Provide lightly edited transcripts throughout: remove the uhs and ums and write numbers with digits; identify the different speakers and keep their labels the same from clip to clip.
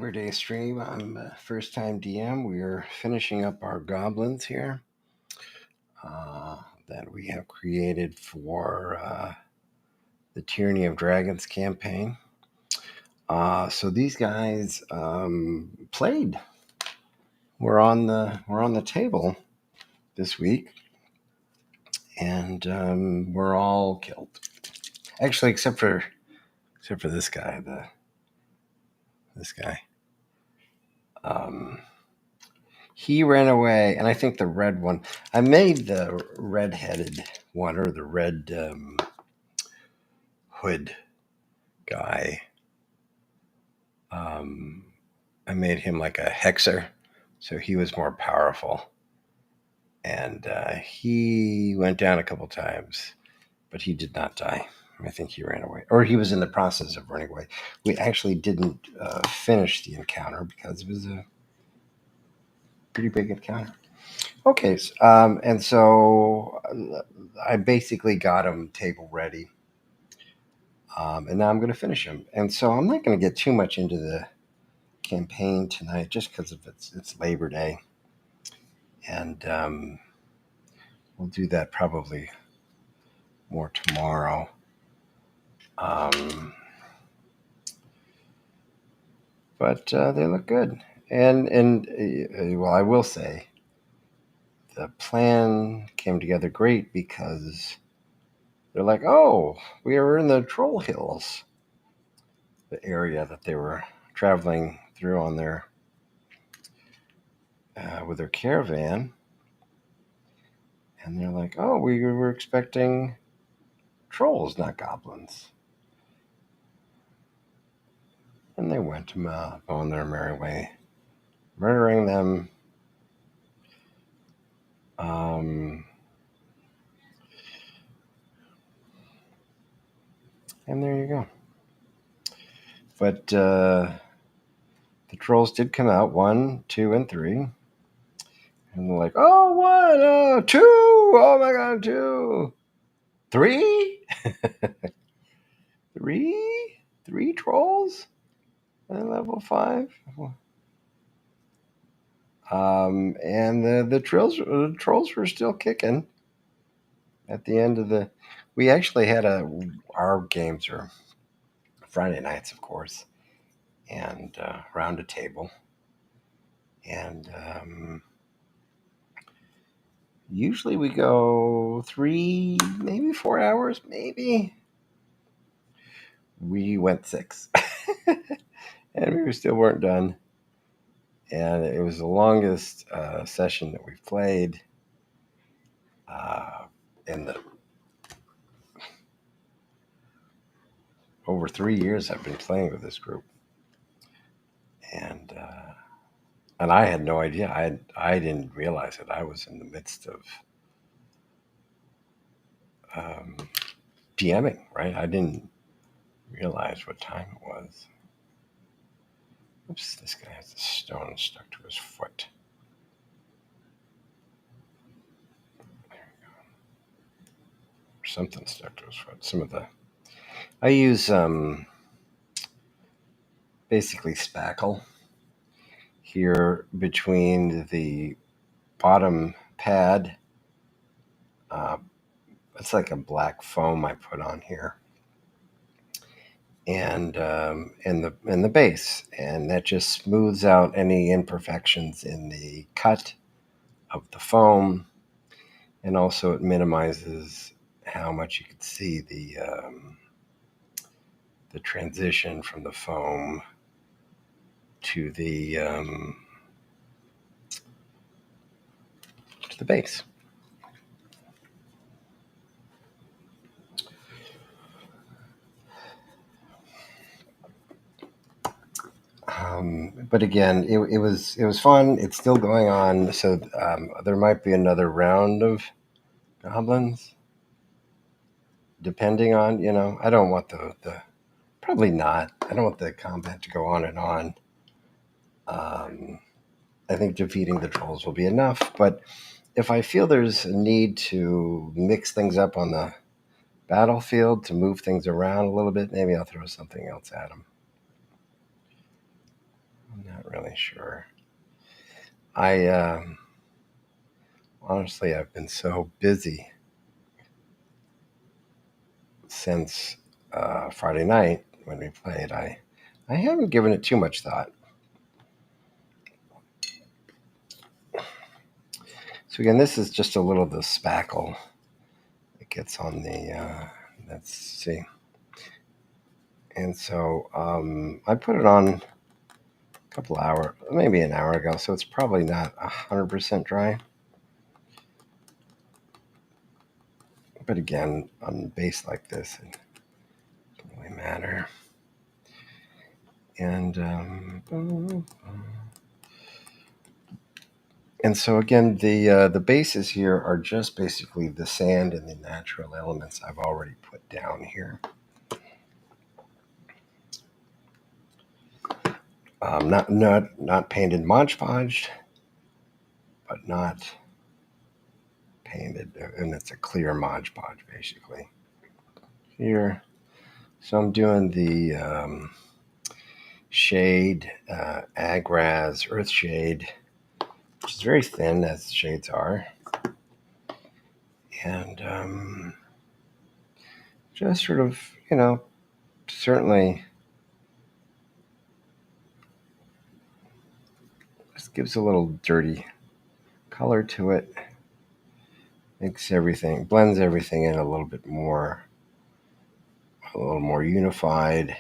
Speaker 1: Labor Day stream. I'm first time DM. We are finishing up our goblins here that we have created for the Tyranny of Dragons campaign. So these guys played. We're on the table this week, and we're all killed. Actually, except for this guy. This guy. He ran away, and I think the red one. I made the red-headed one, or the red hood guy. I made him like a hexer, so he was more powerful. And he went down a couple times, but he did not die. I think he ran away, or he was in the process of running away. We actually didn't finish the encounter because it was a pretty big encounter. Okay, and so I basically got him table ready, and now I'm going to finish him. And so I'm not going to get too much into the campaign tonight, just because of it's Labor Day, and we'll do that probably more tomorrow. But they look good, and well, I will say the plan came together great because they're like, oh, we were in the Troll Hills, the area that they were traveling through on their with their caravan, and they're like, oh, we were expecting trolls, not goblins. And they went on their merry way, murdering them. And there you go. But the trolls did come out 1, 2, and 3. And they're like, oh, 1, 2, oh my god, 2, 3? 3 trolls at level 5? And the trolls were still kicking at the end of the. We actually had our games are Friday nights, of course, and around a table, and usually we go 3, maybe 4 hours, maybe. We went 6, and we still weren't done. And it was the longest session that we've played in the over 3 years I've been playing with this group, and I had no idea. I didn't realize it. I was in the midst of DMing, right? I didn't realize what time it was. Oops, this guy has a stone stuck to his foot. There we go. Or something stuck to his foot. I use basically spackle here between the bottom pad. It's like a black foam I put on here, and the base, and that just smooths out any imperfections in the cut of the foam, and also it minimizes how much you can see the transition from the foam to the base. But again, it was fun. It's still going on, so there might be another round of goblins, depending on, I don't want the probably not. I don't want the combat to go on and on. I think defeating the trolls will be enough, but if I feel there's a need to mix things up on the battlefield, to move things around a little bit, maybe I'll throw something else at them. definitely sure. I honestly, I've been so busy since Friday night when we played. I haven't given it too much thought. So again, this is just a little of the spackle that gets on the. Let's see. And so I put it on a couple hours, maybe an hour ago. So it's probably not 100% dry. But again, on base like this, it doesn't really matter. And so again, the bases here are just basically the sand and the natural elements I've already put down here. Not painted Mod Podge, but not painted, and it's a clear Mod Podge basically here. So I'm doing the shade, Agraz Earth Shade, which is very thin as shades are, and just sort of, certainly just gives a little dirty color to it. Blends everything in a little bit more, a little more unified.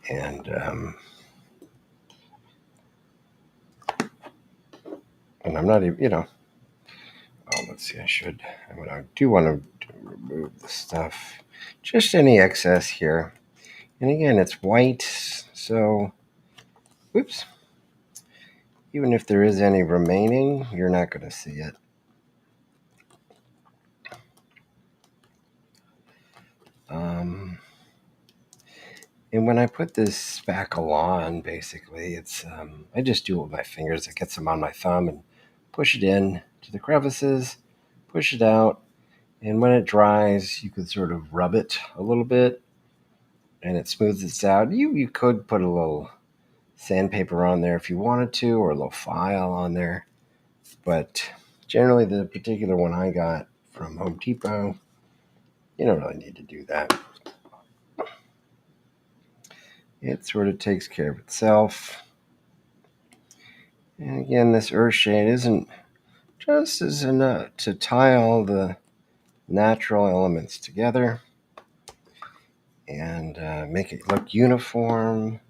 Speaker 1: And I'm not even, let's see, I do want to remove the stuff, just any excess here. And again, it's white, so, whoops. Even if there is any remaining, you're not going to see it. And when I put this spackle on, basically, it's I just do it with my fingers. It gets them on my thumb and push it in to the crevices, push it out, and when it dries, you could sort of rub it a little bit, and it smooths it out. You could put a little sandpaper on there if you wanted to, or a little file on there, but generally the particular one I got from Home Depot, you don't really need to do that. It sort of takes care of itself. And again, this earth shade isn't just as enough to tie all the natural elements together and make it look uniform.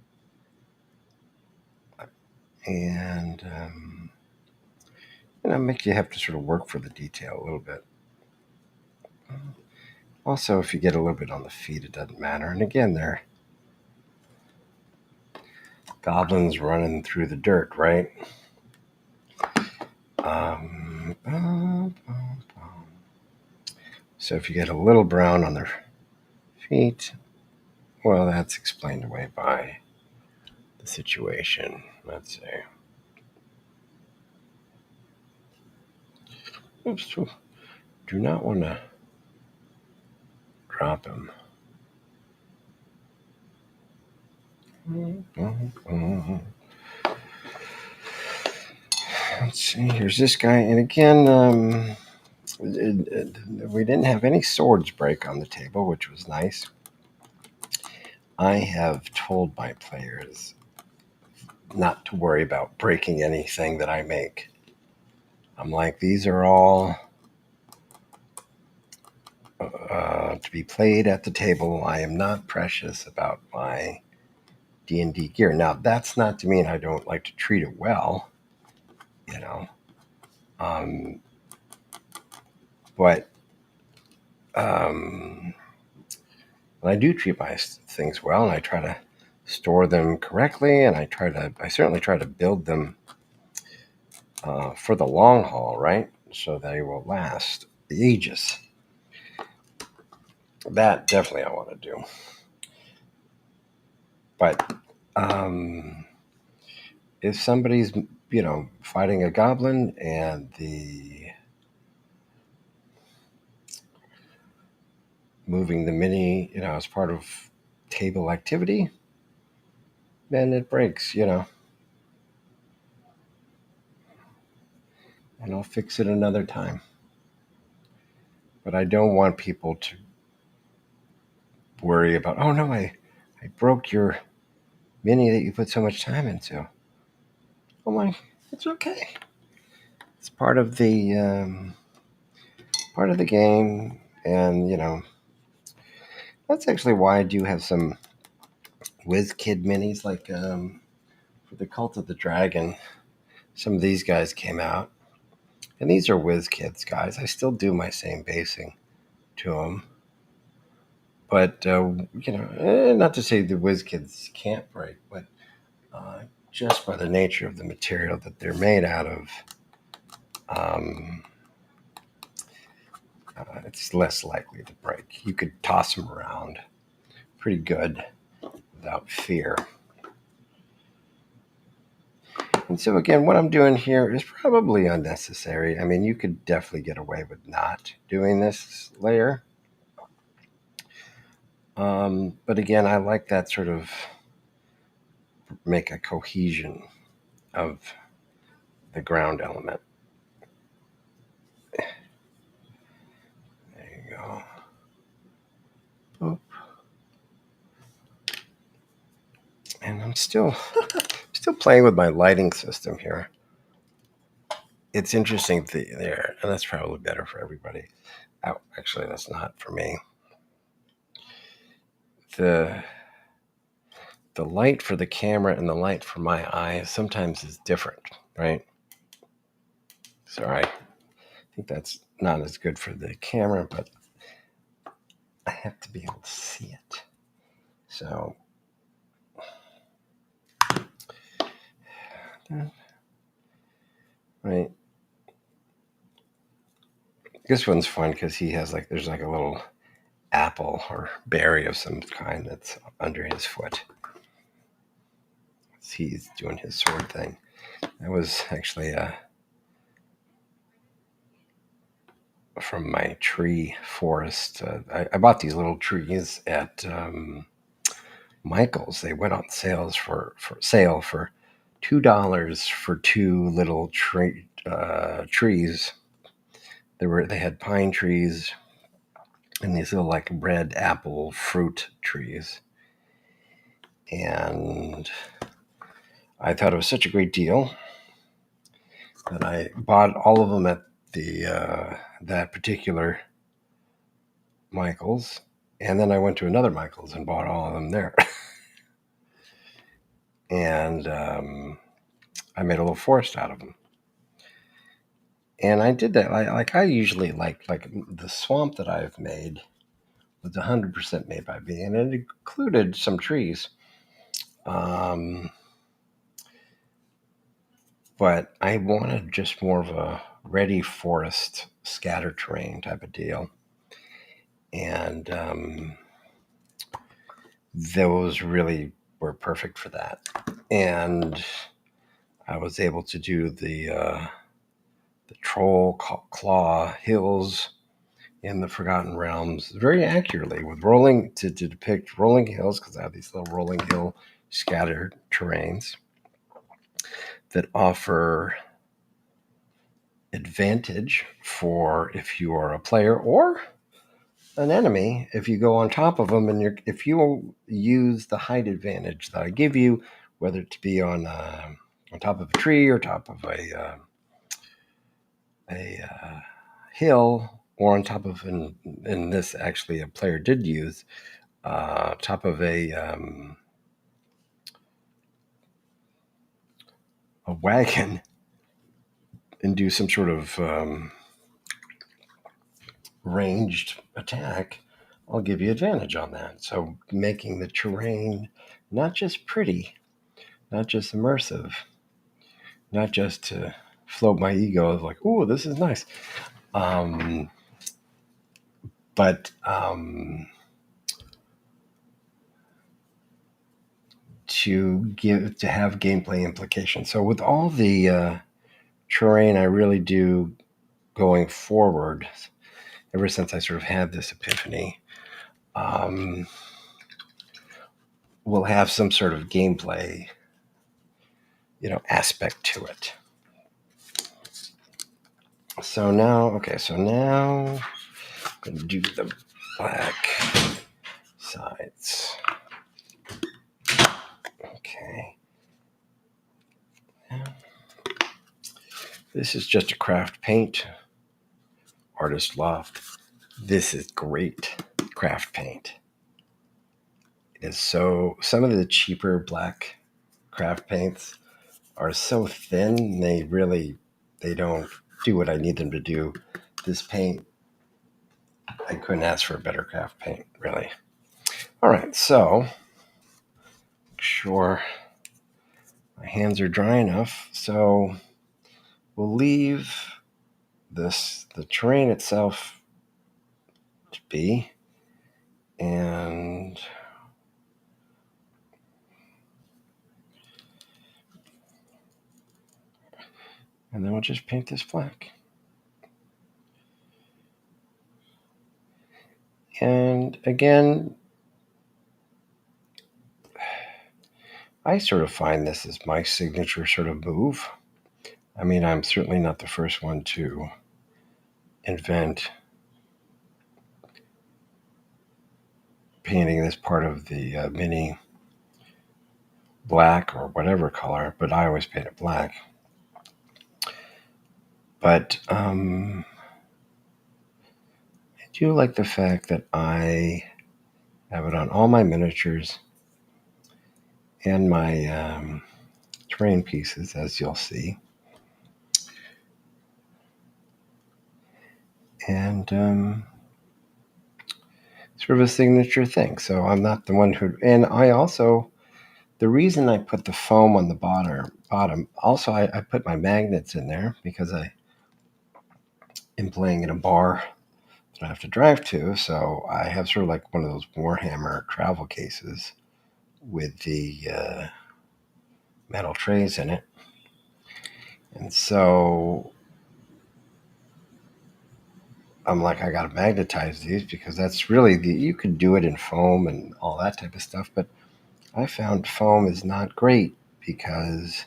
Speaker 1: And make you have to sort of work for the detail a little bit. Also, if you get a little bit on the feet, it doesn't matter. And again, they're goblins running through the dirt, right? So if you get a little brown on their feet, well, that's explained away by the situation. Let's see. Oops. Do not want to drop him. Let's see. Here's this guy. And again, we didn't have any swords break on the table, which was nice. I have told my players not to worry about breaking anything that I make. I'm like, these are all to be played at the table. I am not precious about my D&D gear. Now, that's not to mean I don't like to treat it well, but I do treat my things well, and I try to store them correctly, and I certainly try to build them for the long haul, right? So they will last the ages. That definitely I want to do. But if somebody's, fighting a goblin and moving the mini, as part of table activity, then it breaks, and I'll fix it another time. But I don't want people to worry about, oh no, I broke your mini that you put so much time into. Oh my, it's okay. It's part of the game, and that's actually why I do have some WizKid minis, like for the Cult of the Dragon. Some of these guys came out, and these are WizKids guys. I still do my same basing to them, but not to say the WizKids can't break, but just by the nature of the material that they're made out of, it's less likely to break. You could toss them around pretty good without fear. And so again, what I'm doing here is probably unnecessary. I mean, you could definitely get away with not doing this layer. But again, I like that sort of make a cohesion of the ground element. There you go. Boop. And I'm still playing with my lighting system here. It's interesting there, and that's probably better for everybody. Oh, actually, that's not for me. The light for the camera and the light for my eyes sometimes is different, right? Sorry, I think that's not as good for the camera, but I have to be able to see it. So, right. This one's fun because he has there's a little apple or berry of some kind that's under his foot. He's doing his sword thing. That was actually from my tree forest. I bought these little trees at Michael's. They went on sale for $2 for two little trees. They had pine trees and these little red apple fruit trees. And I thought it was such a great deal that I bought all of them at the that particular Michael's, and then I went to another Michael's and bought all of them there. And I made a little forest out of them. And I did that. I usually like the swamp that I've made was 100% made by me, and it included some trees. But I wanted just more of a ready forest, scatter terrain type of deal. And those really were perfect for that. And I was able to do the Troll Claw Hills in the Forgotten Realms very accurately with rolling to depict rolling hills, because I have these little rolling hill scattered terrains that offer advantage for if you are a player or an enemy. If you go on top of them, and if you use the height advantage that I give you, whether it to be on top of a tree or top of a hill, or on top of, and this actually a player did use, top of a wagon, and do some sort of ranged attack, I'll give you advantage on that. So making the terrain not just pretty, not just immersive, not just to float my ego of oh, this is nice, but to have gameplay implications. So with all the terrain I really do going forward, ever since I sort of had this epiphany, will have some sort of gameplay, aspect to it. So now I'm going to do the black sides. Okay. This is just a craft paint, Artist Loft. This is great craft paint. It is some of the cheaper black craft paints are so thin, they don't do what I need them to do. This paint, I couldn't ask for a better craft paint, really. All right, so make sure my hands are dry enough. So we'll leave the terrain itself to be, and then we'll just paint this black. And again, I sort of find this is my signature sort of move. I mean, I'm certainly not the first one to invent painting this part of the mini black or whatever color, but I always paint it black. But I do like the fact that I have it on all my miniatures and my terrain pieces, as you'll see. And sort of a signature thing. So I'm not the one who... And I also... The reason I put the foam on the bottom, also I put my magnets in there because I am playing in a bar that I have to drive to. So I have sort of like one of those Warhammer travel cases with the metal trays in it. And so I'm like, I got to magnetize these because that's really you could do it in foam and all that type of stuff. But I found foam is not great because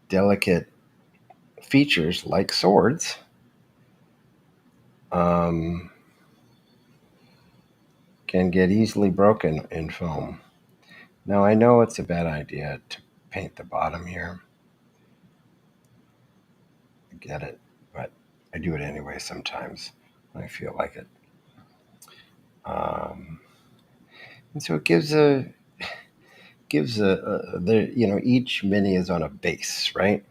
Speaker 1: delicate features like swords can get easily broken in foam. Now, I know it's a bad idea to paint the bottom here. I get it, but I do it anyway sometimes when I feel like it. And so it gives each mini is on a base, right?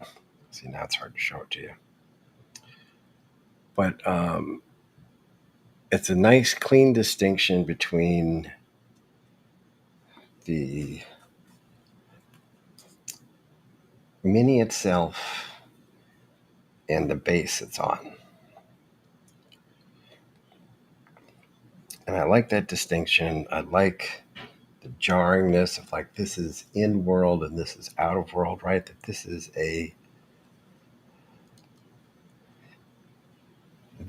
Speaker 1: See, now it's hard to show it to you. But it's a nice, clean distinction between the mini itself and the base it's on. And I like that distinction. I like the jarringness of like this is in world and this is out of world, right? That this is the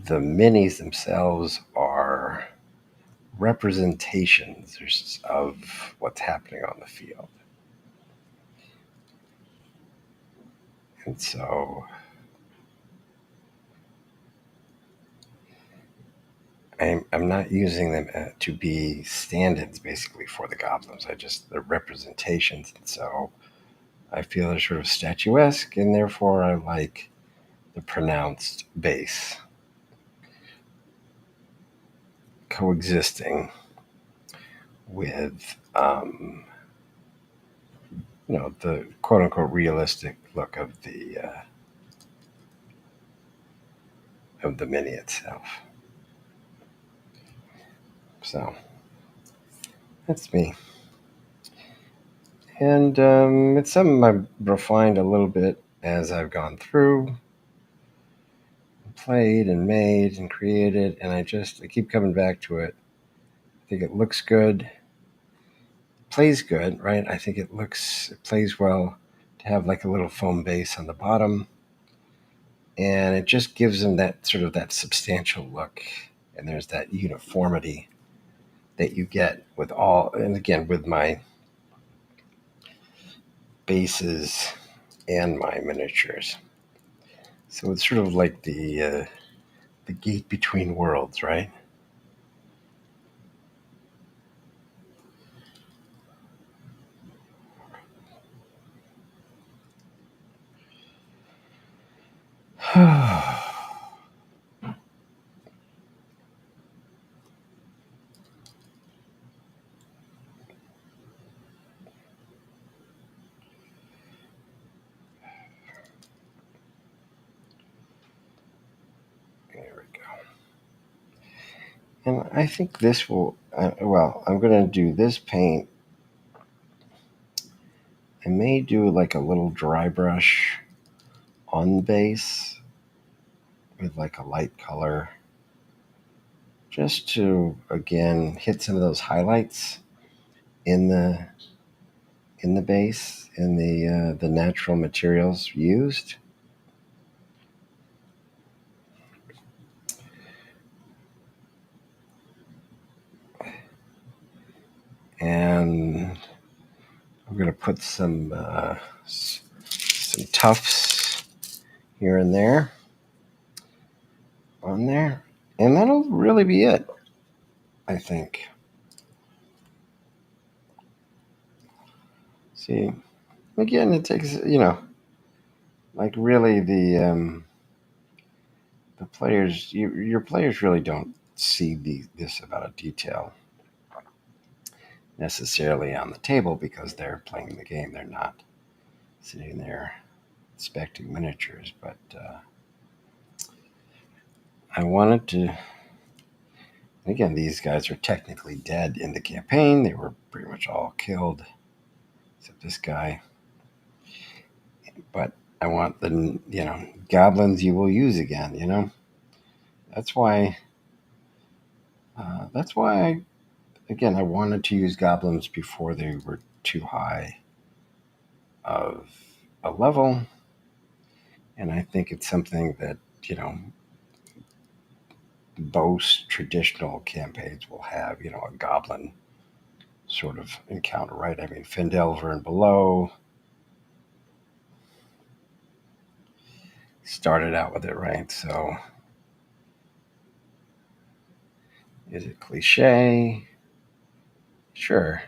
Speaker 1: minis themselves are representations of what's happening on the field. And so I'm not using them to be stand-ins basically for the goblins. They're representations. And so I feel they're sort of statuesque, and therefore I like the pronounced base coexisting with the quote-unquote realistic look of the mini itself. So that's me, and it's something I've refined a little bit as I've gone through, played and made and created, and I keep coming back to it. I think it looks good, plays good, right? I think it plays well to have like a little foam base on the bottom, and it just gives them that sort of that substantial look, and there's that uniformity that you get with all, and again with my bases and my miniatures. So it's sort of like the gate between worlds, right? There we go. And I think this will, well, I'm going to do this paint. I may do like a little dry brush on the base with like a light color, just to again hit some of those highlights in the base, in the natural materials used. And I'm going to put some tufts here and there on there, and that'll really be it, I think. See, again, it takes, like really the players, your players really don't see this about a detail necessarily on the table because they're playing the game. They're not sitting there inspecting miniatures. But I wanted to. Again, these guys are technically dead in the campaign. They were pretty much all killed, except this guy. But I want the goblins you will use again. That's why. That's why again, I wanted to use goblins before they were too high of a level, and I think it's something that most traditional campaigns will have. A goblin sort of encounter, right? I mean, Findelver and below started out with it, right? So, is it cliche? Sure,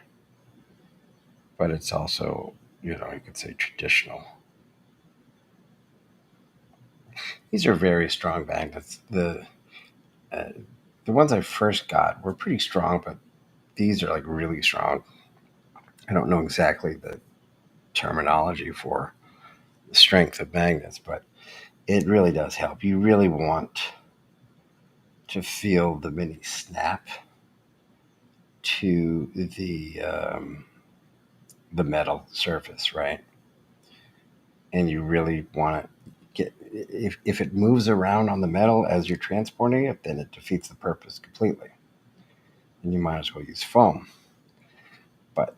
Speaker 1: but it's also you could say traditional. These are very strong magnets. Uh, the ones I first got were pretty strong, but these are like really strong. I don't know exactly the terminology for the strength of magnets, but it really does help. You really want to feel the mini snap to the metal surface, right? And you really want to get, if it moves around on the metal as you're transporting it, then it defeats the purpose completely. And you might as well use foam. But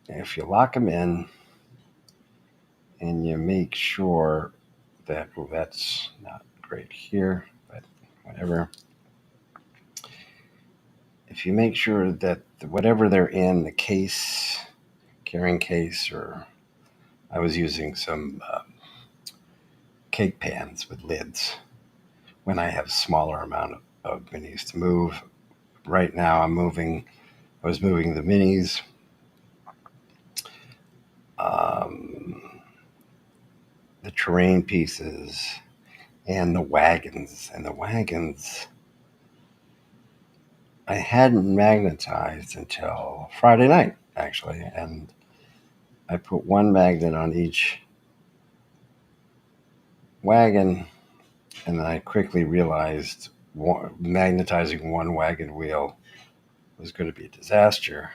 Speaker 1: if you lock them in and you make sure that, that's not great here, but whatever. If you make sure that whatever they're in, the case, carrying case, or I was using some cake pans with lids when I have smaller amount of minis to move. Right now I was moving the minis, um, the terrain pieces, and the wagons. And the wagons I hadn't magnetized until Friday night, actually. And I put one magnet on each wagon, and then I quickly realized magnetizing one wagon wheel was going to be a disaster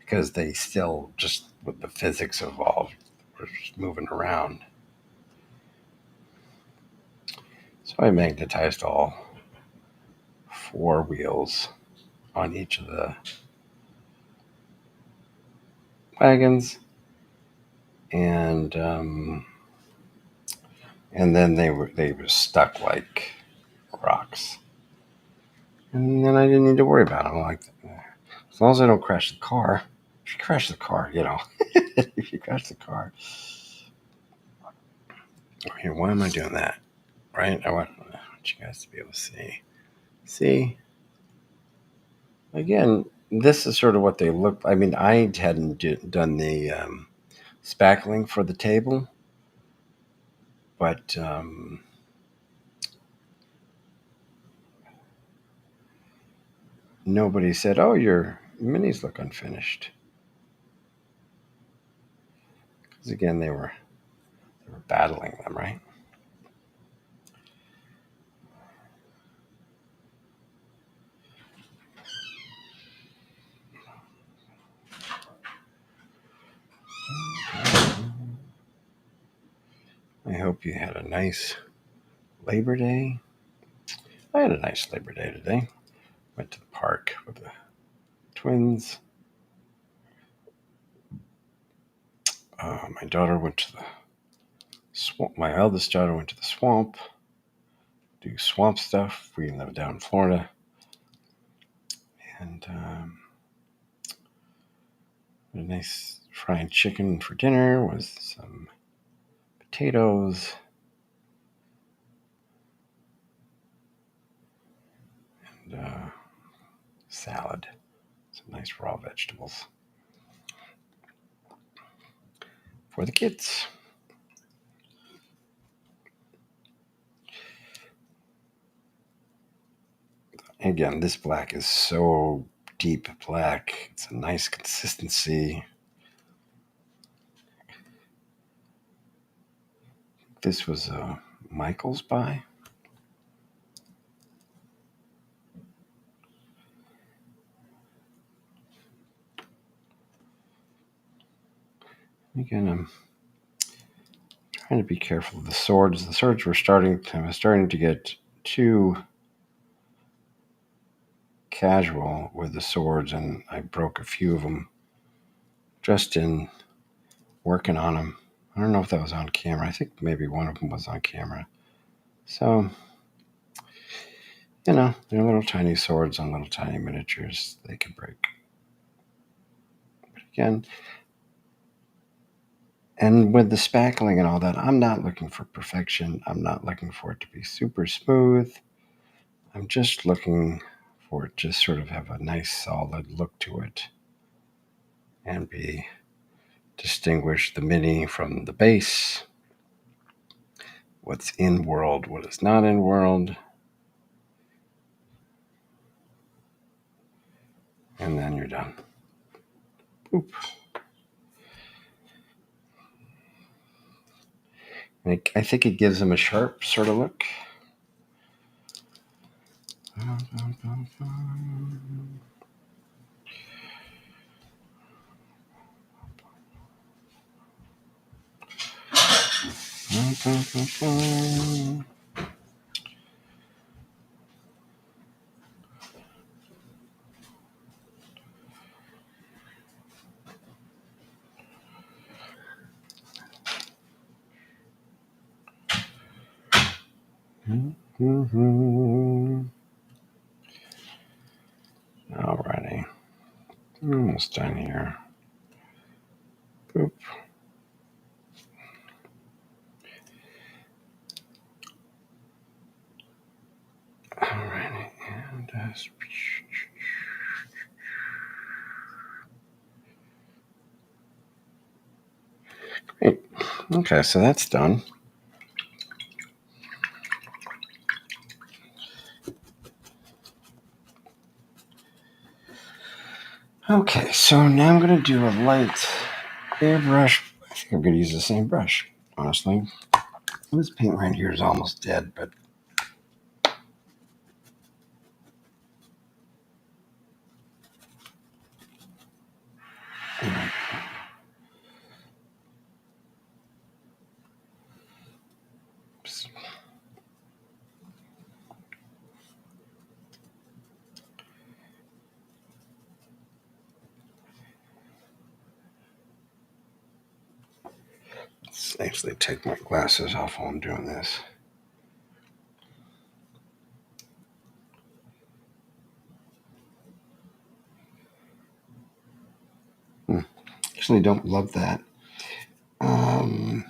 Speaker 1: because they still, just with the physics involved, were just moving around. So I magnetized all four wheels on each of the wagons, and then they were stuck like rocks, and then I didn't need to worry about them. Like, as long as I don't crash the car. If you crash the car, if you crash the car. Here, why am I doing that? Right? I want you guys to be able to see. See? Again, this is sort of what they look. I mean, I hadn't done the spackling for the table, but nobody said, "Oh, your minis look unfinished." Because again, they were battling them, right? I hope you had a nice Labor Day. I had a nice Labor Day today. Went to the park with the twins. My daughter went to the swamp. My eldest daughter went to the swamp. Do swamp stuff. We live down in Florida. And a nice fried chicken for dinner with some potatoes and salad. Some nice raw vegetables for the kids. Again, this black is so deep black. It's a nice consistency. This was a Michael's buy. Again, I'm trying to be careful of the swords. The swords were starting to get too casual with the swords, and I broke a few of them just in working on them. I don't know if that was on camera. I think maybe one of them was on camera. So, they're little tiny swords on little tiny miniatures. They can break. But again, and with the spackling and all that, I'm not looking for perfection. I'm not looking for it to be super smooth. I'm just looking for it to sort of have a nice solid look to it and distinguish the mini from the base. What's in world, what is not in world. And then you're done. Boop. I think it gives them a sharp sort of look. Alrighty. Almost done here. Boop. Alrighty. And great. Okay, so that's done. Okay, so now I'm going to do a light airbrush. I think I'm going to use the same brush, honestly. This paint right here is almost dead, but let's actually take my glasses off while I'm doing this. personally don't love that. Let's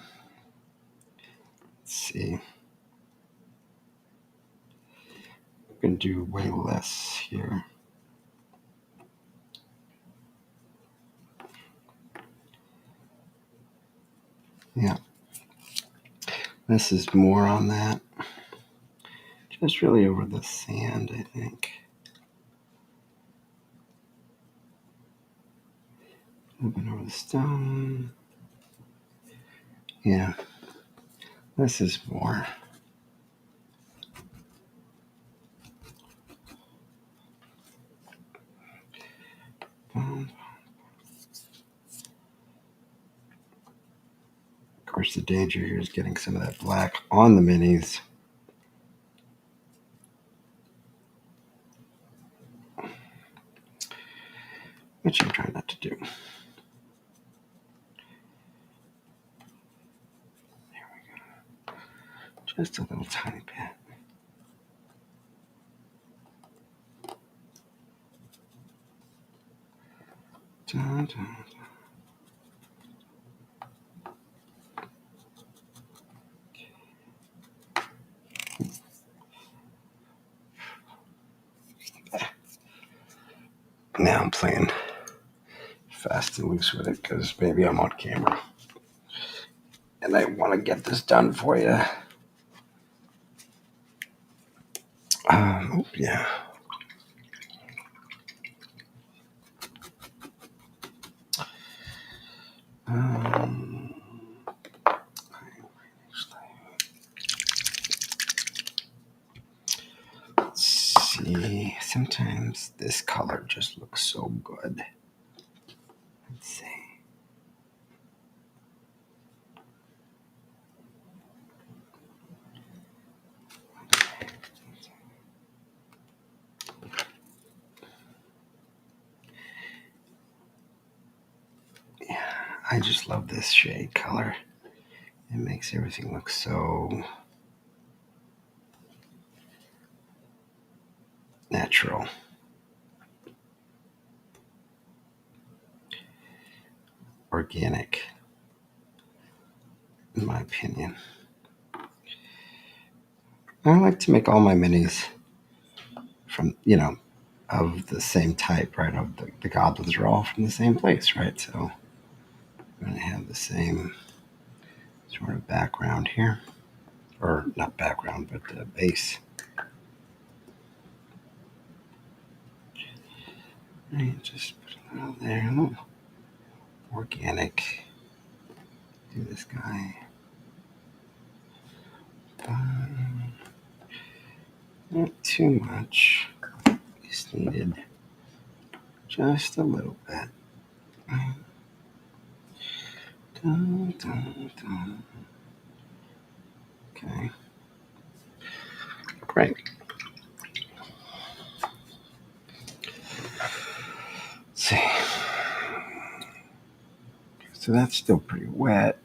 Speaker 1: see. I'm going to do way less here. Yeah. This is more on that. Just really over the sand, I think. A little bit over the stone. Yeah. This is more. Of course, the danger here is getting some of that black on the minis. Which I'm trying not to do. There we go. Just a little tiny bit. Dun, dun. Now I'm playing fast and loose with it because maybe I'm on camera. And I want to get this done for you. Yeah. Let's see. Sometimes this color just looks so good. Let's see. Yeah, I just love this shade color. It makes everything look so natural. Organic, in my opinion. I like to make all my minis from, of the same type, right? Of the goblins are all from the same place, right? So I'm going to have the same sort of background here. Or not background, but the base. Right, just put a little there. A little organic. Do this guy. Not too much. Just needed just a little bit. Dun, dun, dun. Okay. Great. Let's see. So that's still pretty wet.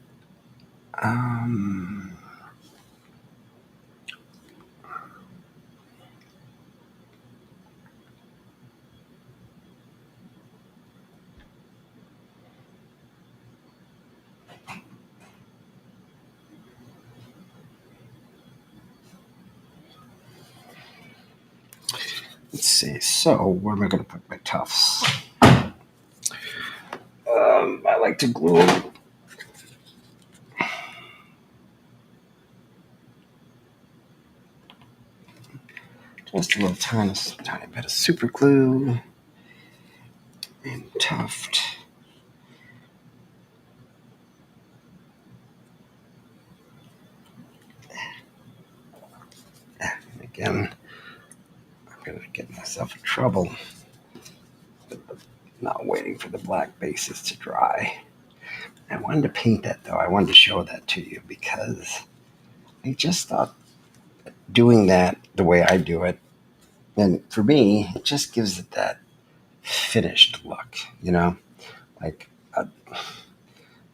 Speaker 1: Let's see. So where am I going to put my tufts? I like to glue them. Just a little tiny bit of super glue and tuft. And again, I'm going to get myself in trouble. Not waiting for the black bases to dry. I wanted to paint that though. I wanted to show that to you because I just thought doing that the way I do it, and for me, it just gives it that finished look, Like,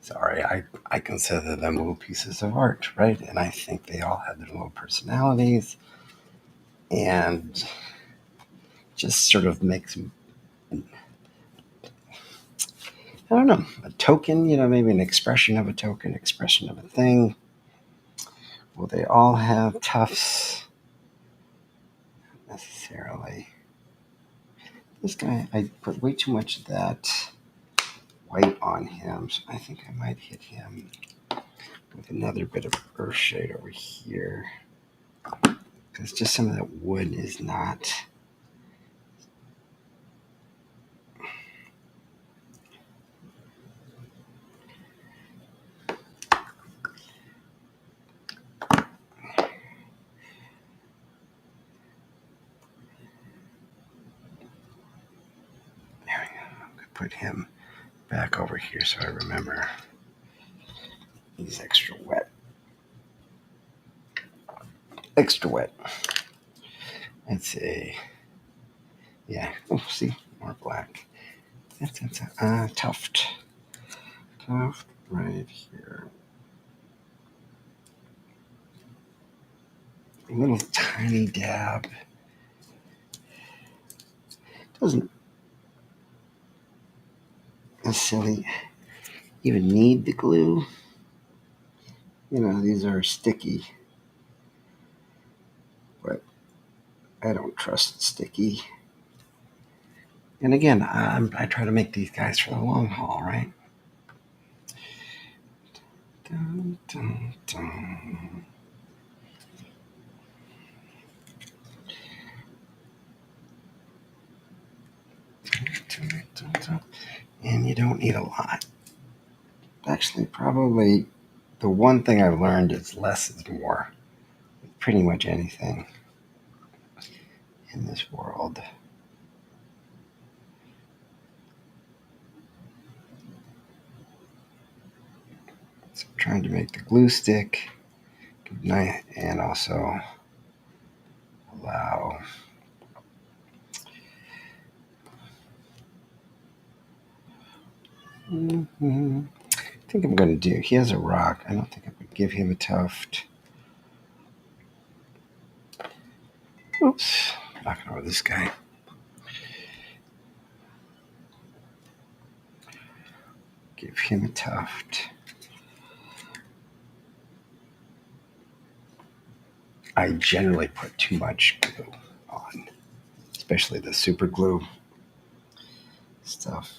Speaker 1: sorry, I consider them little pieces of art, right? And I think they all have their little personalities and just sort of makes I don't know, a token, maybe an expression of a token, expression of a thing. Will they all have tufts? Not necessarily. This guy, I put way too much of that white on him, so I think I might hit him with another bit of earthshade over here. Because just some of that wood is not... There we go. I'm going to put him back over here so I remember he's extra wet. Extra wet. Let's see. Yeah. Oh, see? More black. That's a tuft. Tuft right here. A little tiny dab. Doesn't necessarily even need the glue. These are sticky. But I don't trust sticky. And again, I try to make these guys for the long haul, right? Dun, dun, dun. And you don't need a lot. Actually, probably the one thing I've learned is less is more. Pretty much anything in this world. So I'm trying to make the glue stick good night and also allow I think I'm going to do, he has a rock. I don't think I would give him a tuft. Oops, knocking over this guy. Give him a tuft. I generally put too much glue on, especially the super glue stuff.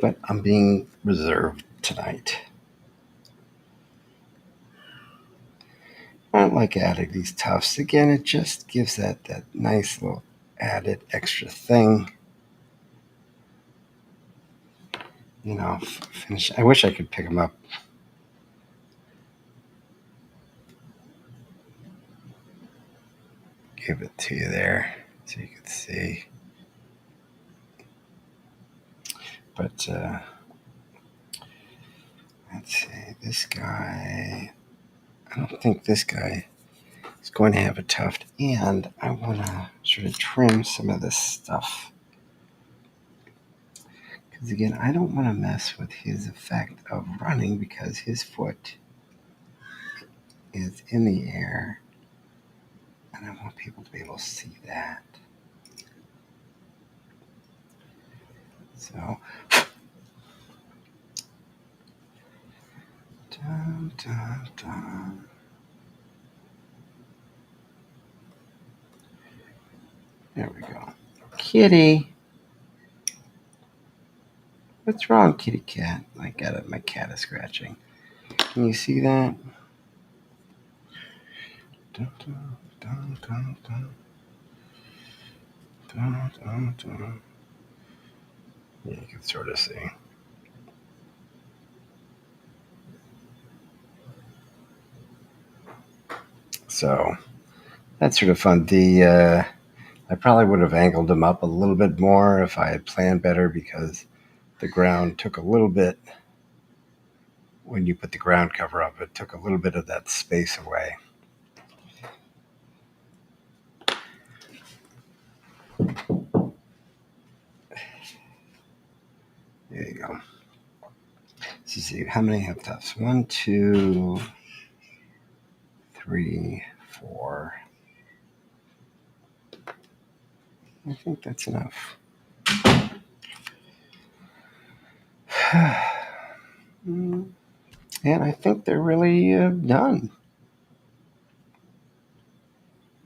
Speaker 1: But I'm being reserved tonight. I don't like adding these tufts. Again, it just gives that nice little added extra thing. Finish. I wish I could pick them up. Give it to you there so you can see. But let's see, this guy, I don't think this guy is going to have a tuft, and I want to sort of trim some of this stuff. Because again, I don't want to mess with his effect of running because his foot is in the air, and I want people to be able to see that. So, dun, dun, dun. There we go. Kitty. What's wrong, kitty cat? My cat is scratching. Can you see that? Dun, dun, dun, dun, dun. Dun, dun, dun. Yeah, you can sort of see. So that's sort of fun. I probably would have angled them up a little bit more if I had planned better because the ground took a little bit, when you put the ground cover up, it took a little bit of that space away. There you go. Let's see, how many have tufts? 1, 2, 3, 4. I think that's enough. And I think they're really done.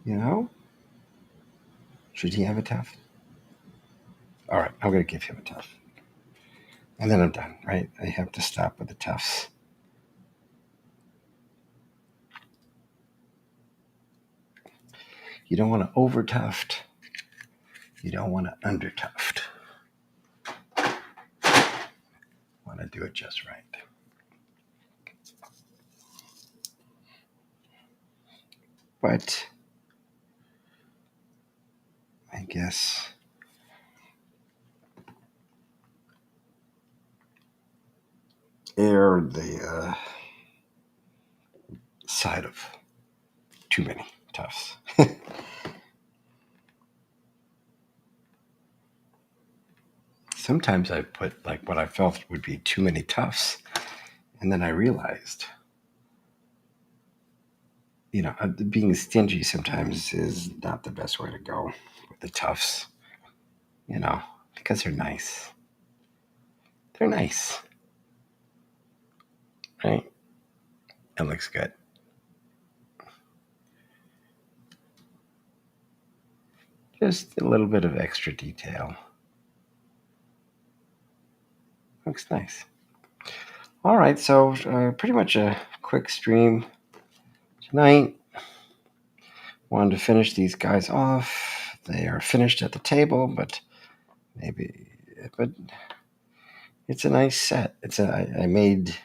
Speaker 1: You know? Should he have a tuft? All right, I'm going to give him a tuft. And then I'm done, right? I have to stop with the tufts. You don't want to over tuft. You don't want to under tuft. Want to do it just right. But I guess err the side of too many tufts. Sometimes I put like what I felt would be too many tufts, and then I realized, being stingy sometimes is not the best way to go with the tufts, because they're nice. They're nice, right? It looks good. Just a little bit of extra detail. Looks nice. All right, so pretty much a quick stream tonight. Wanted to finish these guys off. They are finished at the table, but it's a nice set. I made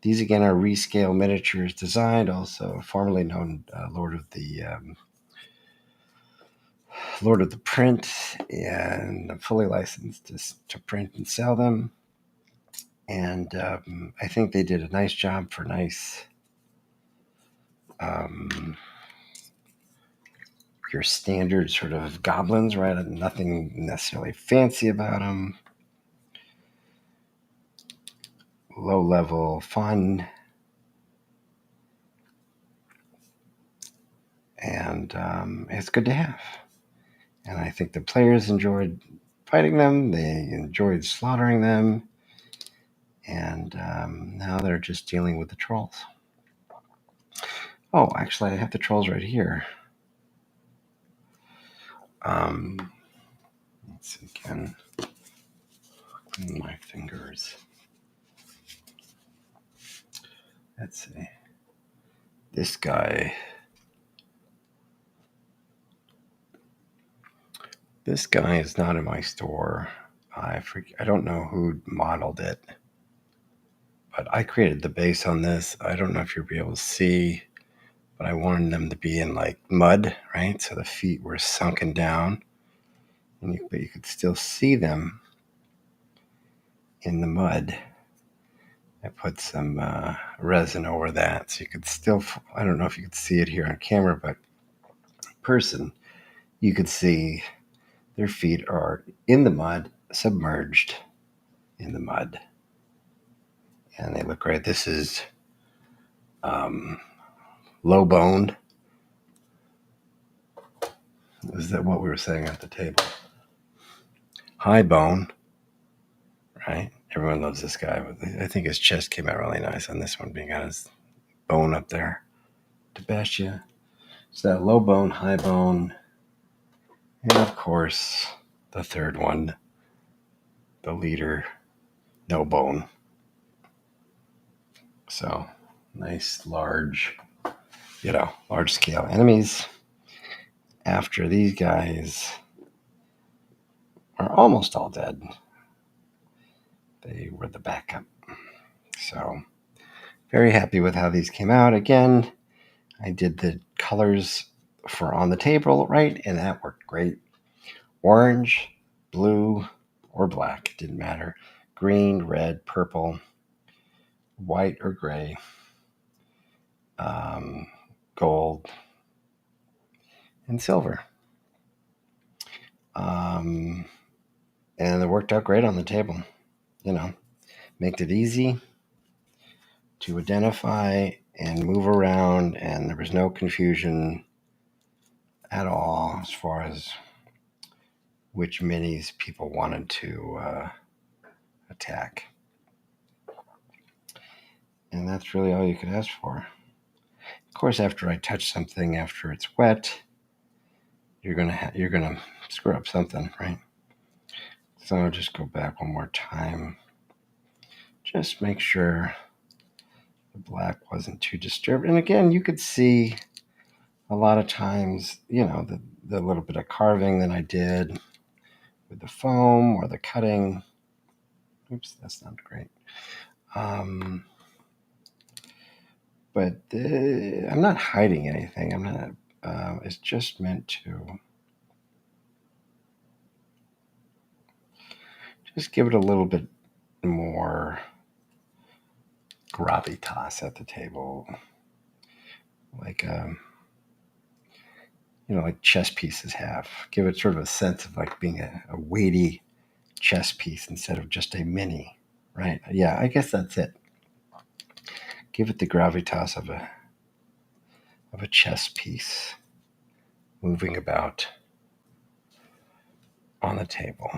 Speaker 1: these again are rescale miniatures designed, also formerly known Lord of the Print, and I'm fully licensed to print and sell them. And I think they did a nice job for nice your standard sort of goblins, right? Nothing necessarily fancy about them. Low level fun. And it's good to have. And I think the players enjoyed fighting them. They enjoyed slaughtering them. And now they're just dealing with the trolls. Oh, actually, I have the trolls right here. Let's see again. My fingers. Let's see. This guy. This guy is not in my store. I don't know who modeled it, but I created the base on this. I don't know if you'll be able to see, but I wanted them to be in like mud, right? So the feet were sunken down, but you could still see them in the mud. I put some resin over that, so you could still. I don't know if you could see it here on camera, but person, you could see their feet are in the mud, submerged in the mud, and they look great. This is low boned. Is that what we were saying at the table? High bone, right? Everyone loves this guy. I think his chest came out really nice on this one, being on his bone up there to bash you. So that low bone, high bone, and of course the third one, the leader, no bone. So nice, large scale enemies. After these guys are almost all dead, they were the backup. So very happy with how these came out. Again, I did the colors for on the table, right? And that worked great. Orange, blue, or black, didn't matter. Green, red, purple, white or gray, gold, and silver. And it worked out great on the table. Made it easy to identify and move around, and there was no confusion at all as far as which minis people wanted to attack. And that's really all you could ask for. Of course, after I touch something, after it's wet, you're gonna screw up something, right? So I'll just go back one more time. Just make sure the black wasn't too disturbed. And again, you could see a lot of times, the little bit of carving that I did with the foam or the cutting. Oops, that's not great. But I'm not hiding anything. I'm not. It's just meant to just give it a little bit more gravitas at the table, like like chess pieces have. Give it sort of a sense of like being a weighty chess piece instead of just a mini, right? Yeah, I guess that's it. Give it the gravitas of a chess piece moving about on the table.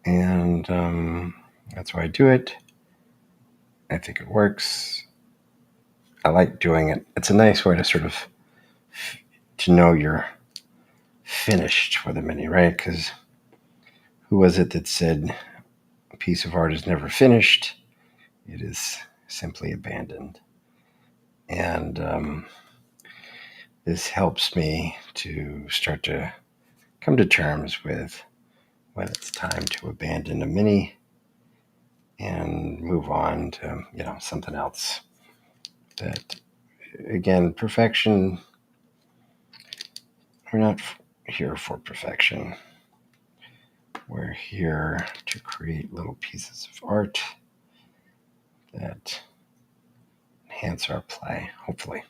Speaker 1: And that's why I do it. I think it works. I like doing it. It's a nice way to sort of to know you're finished for the mini, right? Because who was it that said a piece of art is never finished? It is simply abandoned. And this helps me to start to come to terms with when it's time to abandon a mini and move on to something else. That, again, perfection, we're not here for perfection. We're here to create little pieces of art that enhance our play, hopefully.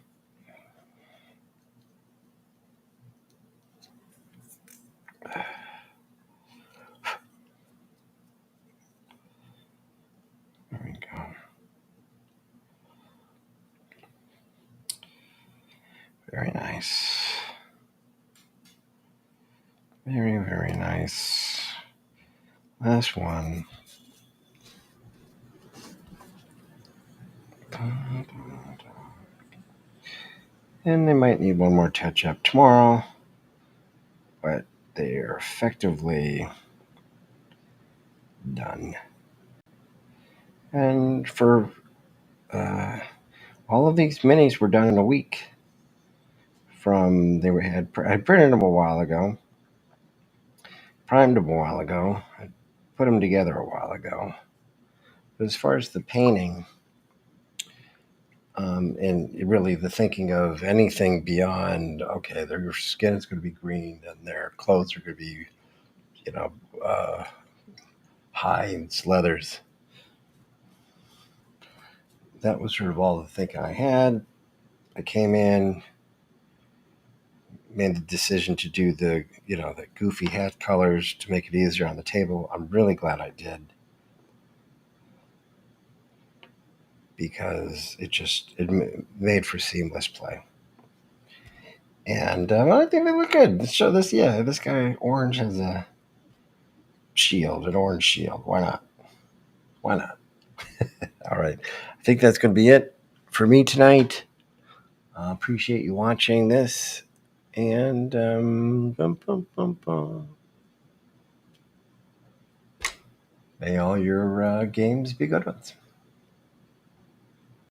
Speaker 1: There we go. Very nice. Very, very nice. Last one. And they might need one more touch up tomorrow, but they are effectively done. And for all of these minis were done in a week. I printed them a while ago, primed them a while ago, I put them together a while ago. But as far as the painting, and really the thinking of anything beyond, okay, their skin is going to be green and their clothes are going to be, hides, leathers. That was sort of all the thinking I had. I came in, made the decision to do the goofy hat colors to make it easier on the table. I'm really glad I did, because it made for seamless play. And I think they look good. So this guy orange has an orange shield. Why not? Why not? All right. I think that's going to be it for me tonight. Appreciate you watching this. And may all your games be good ones.